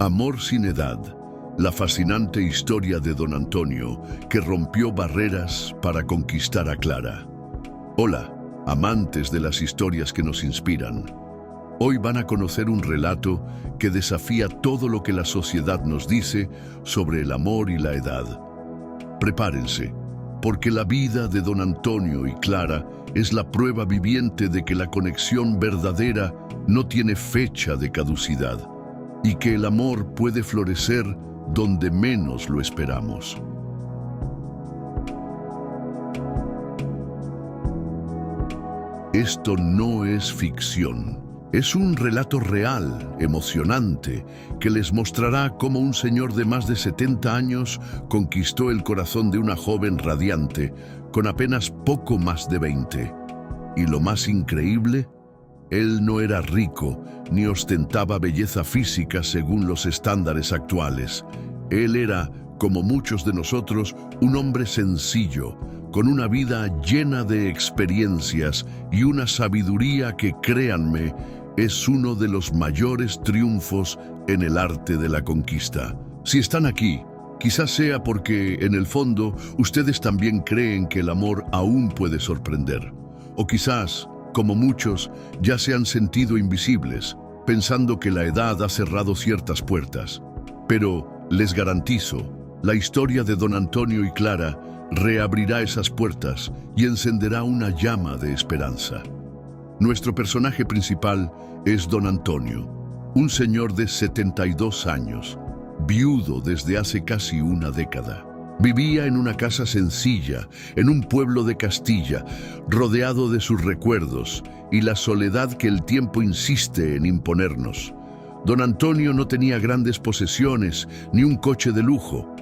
Amor sin edad, la fascinante historia de don Antonio que rompió barreras para conquistar a Clara. Hola, amantes de las historias que nos inspiran. Hoy van a conocer un relato que desafía todo lo que la sociedad nos dice sobre el amor y la edad. Prepárense, porque la vida de don Antonio y Clara es la prueba viviente de que la conexión verdadera no tiene fecha de caducidad y que el amor puede florecer donde menos lo esperamos. Esto no es ficción. Es un relato real, emocionante, que les mostrará cómo un señor de más de 70 años conquistó el corazón de una joven radiante con apenas poco más de 20. Y lo más increíble, él no era rico ni ostentaba belleza física según los estándares actuales. Él era, como muchos de nosotros, un hombre sencillo, con una vida llena de experiencias y una sabiduría que, créanme, es uno de los mayores triunfos en el arte de la conquista. Si están aquí, quizás sea porque, en el fondo, ustedes también creen que el amor aún puede sorprender. O quizás, como muchos, ya se han sentido invisibles, pensando que la edad ha cerrado ciertas puertas. Pero, les garantizo, la historia de don Antonio y Clara reabrirá esas puertas y encenderá una llama de esperanza. Nuestro personaje principal es don Antonio, un señor de 72 años, viudo desde hace casi una década. Vivía en una casa sencilla, en un pueblo de Castilla, rodeado de sus recuerdos y la soledad que el tiempo insiste en imponernos. Don Antonio no tenía grandes posesiones ni un coche de lujo.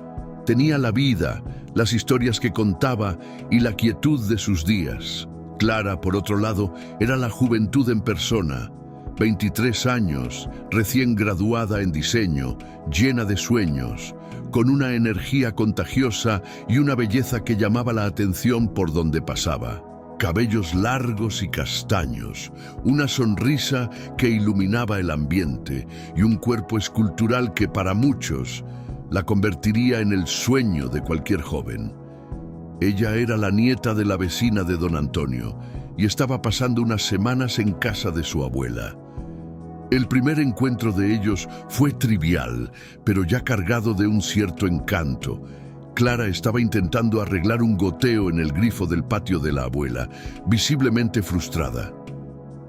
Tenía la vida, las historias que contaba y la quietud de sus días. Clara, por otro lado, era la juventud en persona. 23 años, recién graduada en diseño, llena de sueños, con una energía contagiosa y una belleza que llamaba la atención por donde pasaba. Cabellos largos y castaños, una sonrisa que iluminaba el ambiente y un cuerpo escultural que para muchos la convertiría en el sueño de cualquier joven. Ella era la nieta de la vecina de don Antonio y estaba pasando unas semanas en casa de su abuela. El primer encuentro de ellos fue trivial, pero ya cargado de un cierto encanto. Clara estaba intentando arreglar un goteo en el grifo del patio de la abuela, visiblemente frustrada.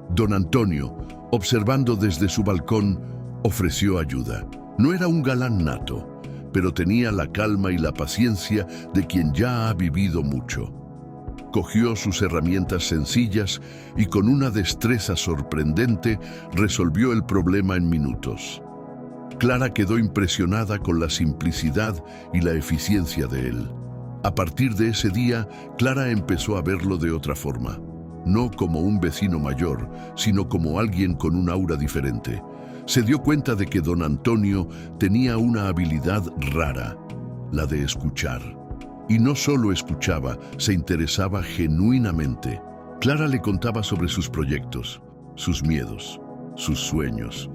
Don Antonio, observando desde su balcón, ofreció ayuda. No era un galán nato, pero tenía la calma y la paciencia de quien ya ha vivido mucho. Cogió sus herramientas sencillas y con una destreza sorprendente resolvió el problema en minutos. Clara quedó impresionada con la simplicidad y la eficiencia de él. A partir de ese día, Clara empezó a verlo de otra forma. No como un vecino mayor, sino como alguien con un aura diferente. Se dio cuenta de que don Antonio tenía una habilidad rara, la de escuchar. Y no solo escuchaba, se interesaba genuinamente. Clara le contaba sobre sus proyectos, sus miedos, sus sueños.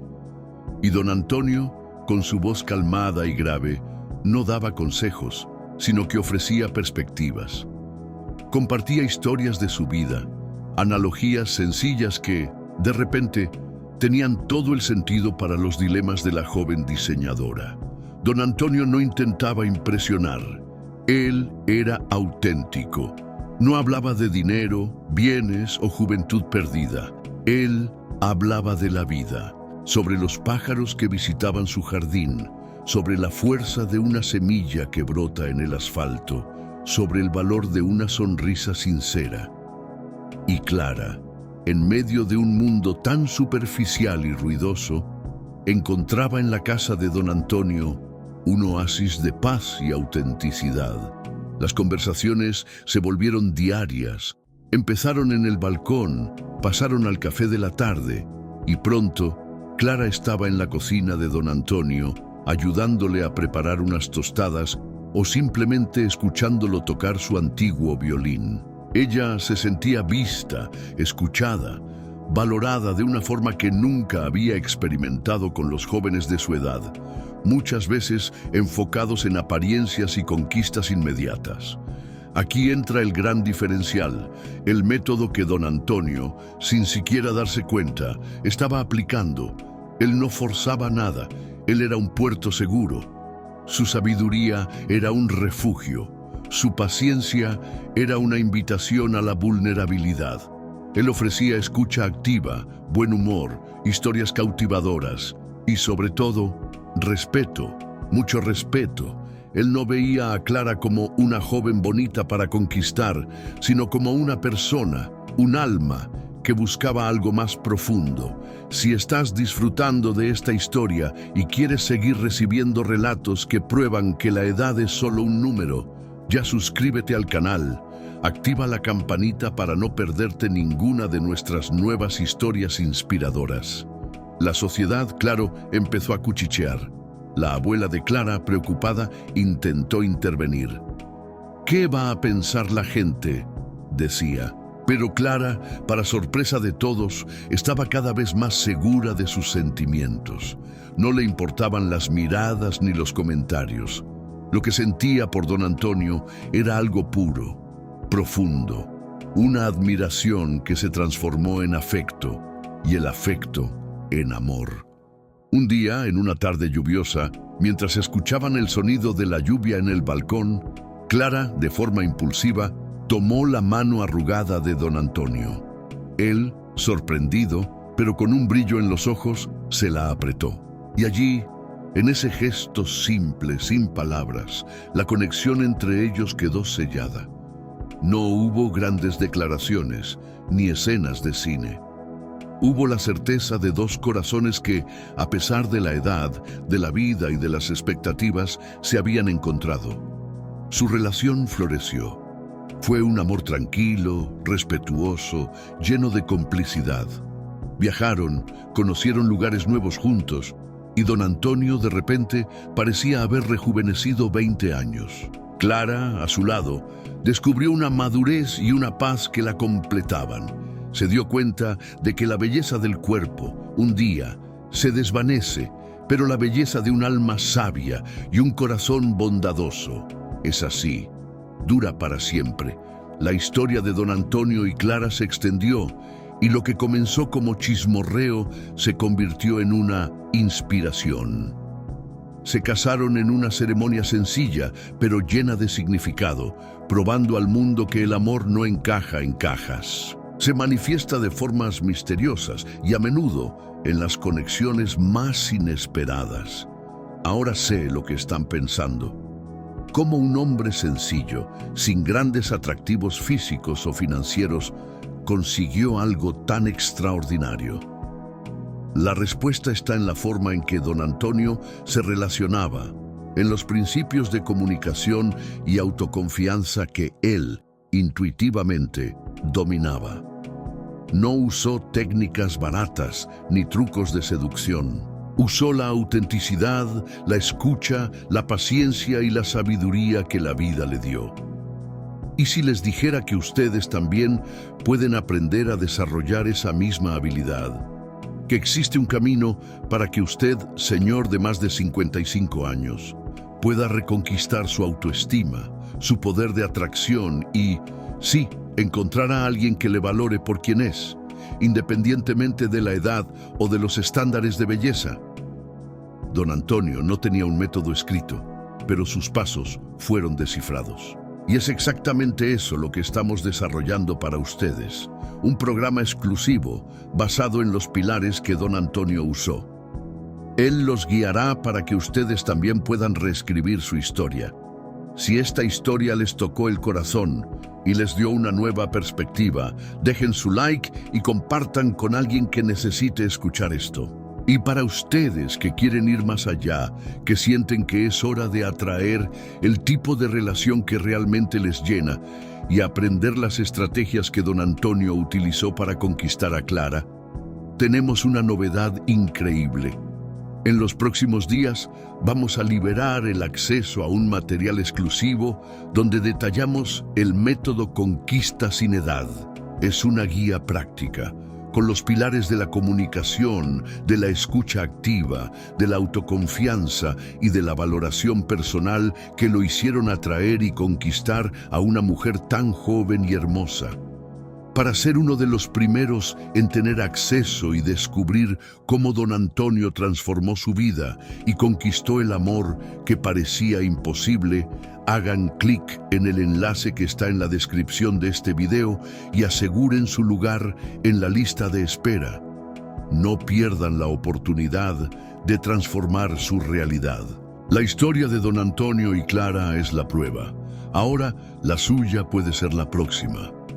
Y don Antonio, con su voz calmada y grave, no daba consejos, sino que ofrecía perspectivas. Compartía historias de su vida, analogías sencillas que, de repente, tenían todo el sentido para los dilemas de la joven diseñadora. Don Antonio no intentaba impresionar. Él era auténtico. No hablaba de dinero, bienes o juventud perdida. Él hablaba de la vida, sobre los pájaros que visitaban su jardín, sobre la fuerza de una semilla que brota en el asfalto, sobre el valor de una sonrisa sincera. Y Clara, en medio de un mundo tan superficial y ruidoso, encontraba en la casa de don Antonio un oasis de paz y autenticidad. Las conversaciones se volvieron diarias. Empezaron en el balcón, pasaron al café de la tarde y pronto Clara estaba en la cocina de don Antonio, ayudándole a preparar unas tostadas o simplemente escuchándolo tocar su antiguo violín. Ella se sentía vista, escuchada, valorada de una forma que nunca había experimentado con los jóvenes de su edad, muchas veces enfocados en apariencias y conquistas inmediatas. Aquí entra el gran diferencial, el método que don Antonio, sin siquiera darse cuenta, estaba aplicando. Él no forzaba nada, él era un puerto seguro. Su sabiduría era un refugio, su paciencia era una invitación a la vulnerabilidad. Él ofrecía escucha activa, buen humor, historias cautivadoras y, sobre todo, respeto, mucho respeto. Él no veía a Clara como una joven bonita para conquistar, sino como una persona, un alma, que buscaba algo más profundo. Si estás disfrutando de esta historia y quieres seguir recibiendo relatos que prueban que la edad es solo un número, ya suscríbete al canal, activa la campanita para no perderte ninguna de nuestras nuevas historias inspiradoras. La sociedad, claro, empezó a cuchichear. La abuela de Clara, preocupada, intentó intervenir. ¿Qué va a pensar la gente?, decía. Pero Clara, para sorpresa de todos, estaba cada vez más segura de sus sentimientos. No le importaban las miradas ni los comentarios. Lo que sentía por don Antonio era algo puro, profundo, una admiración que se transformó en afecto y el afecto en amor. Un día, en una tarde lluviosa, mientras escuchaban el sonido de la lluvia en el balcón, Clara, de forma impulsiva, tomó la mano arrugada de don Antonio. Él, sorprendido, pero con un brillo en los ojos, se la apretó. Y allí, en ese gesto simple, sin palabras, la conexión entre ellos quedó sellada. No hubo grandes declaraciones, ni escenas de cine. Hubo la certeza de dos corazones que, a pesar de la edad, de la vida y de las expectativas, se habían encontrado. Su relación floreció. Fue un amor tranquilo, respetuoso, lleno de complicidad. Viajaron, conocieron lugares nuevos juntos, y don Antonio, de repente, parecía haber rejuvenecido 20 años. Clara, a su lado, descubrió una madurez y una paz que la completaban. Se dio cuenta de que la belleza del cuerpo, un día, se desvanece, pero la belleza de un alma sabia y un corazón bondadoso es así, dura para siempre. La historia de don Antonio y Clara se extendió, y lo que comenzó como chismorreo se convirtió en una inspiración. Se casaron en una ceremonia sencilla, pero llena de significado, probando al mundo que el amor no encaja en cajas. Se manifiesta de formas misteriosas y a menudo en las conexiones más inesperadas. Ahora sé lo que están pensando. ¿Cómo un hombre sencillo, sin grandes atractivos físicos o financieros, consiguió algo tan extraordinario? La respuesta está en la forma en que don Antonio se relacionaba, en los principios de comunicación y autoconfianza que él, intuitivamente, dominaba. No usó técnicas baratas ni trucos de seducción. Usó la autenticidad, la escucha, la paciencia y la sabiduría que la vida le dio. ¿Y si les dijera que ustedes también pueden aprender a desarrollar esa misma habilidad? Que existe un camino para que usted, señor de más de 55 años, pueda reconquistar su autoestima, su poder de atracción y, sí, encontrar a alguien que le valore por quien es, independientemente de la edad o de los estándares de belleza. Don Antonio no tenía un método escrito, pero sus pasos fueron descifrados. Y es exactamente eso lo que estamos desarrollando para ustedes, un programa exclusivo basado en los pilares que don Antonio usó. Él los guiará para que ustedes también puedan reescribir su historia. Si esta historia les tocó el corazón y les dio una nueva perspectiva, dejen su like y compartan con alguien que necesite escuchar esto. Y para ustedes que quieren ir más allá, que sienten que es hora de atraer el tipo de relación que realmente les llena y aprender las estrategias que don Antonio utilizó para conquistar a Clara, tenemos una novedad increíble. En los próximos días vamos a liberar el acceso a un material exclusivo donde detallamos el método Conquista sin Edad. Es una guía práctica, con los pilares de la comunicación, de la escucha activa, de la autoconfianza y de la valoración personal que lo hicieron atraer y conquistar a una mujer tan joven y hermosa. Para ser uno de los primeros en tener acceso y descubrir cómo don Antonio transformó su vida y conquistó el amor que parecía imposible, hagan clic en el enlace que está en la descripción de este video y aseguren su lugar en la lista de espera. No pierdan la oportunidad de transformar su realidad. La historia de don Antonio y Clara es la prueba. Ahora, la suya puede ser la próxima.